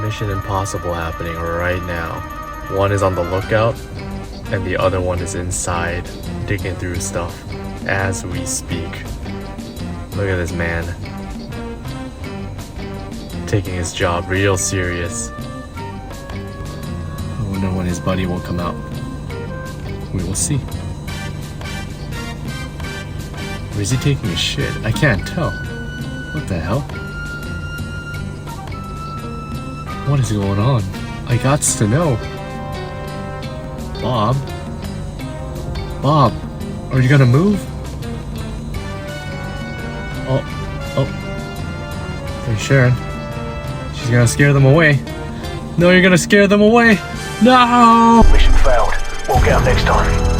Mission Impossible happening right now. One is on the lookout, and the other one is inside, digging through stuff as we speak. Look at this man. Taking his job real serious. I wonder when his buddy will come out. We will see. Or is he taking a shit? I can't tell. What the hell? What is going on? I gots to know. Bob? Bob, are you gonna move? Oh. Hey, Sharon. She's gonna scare them away. No, you're gonna scare them away. No! Mission failed. We'll get them next time.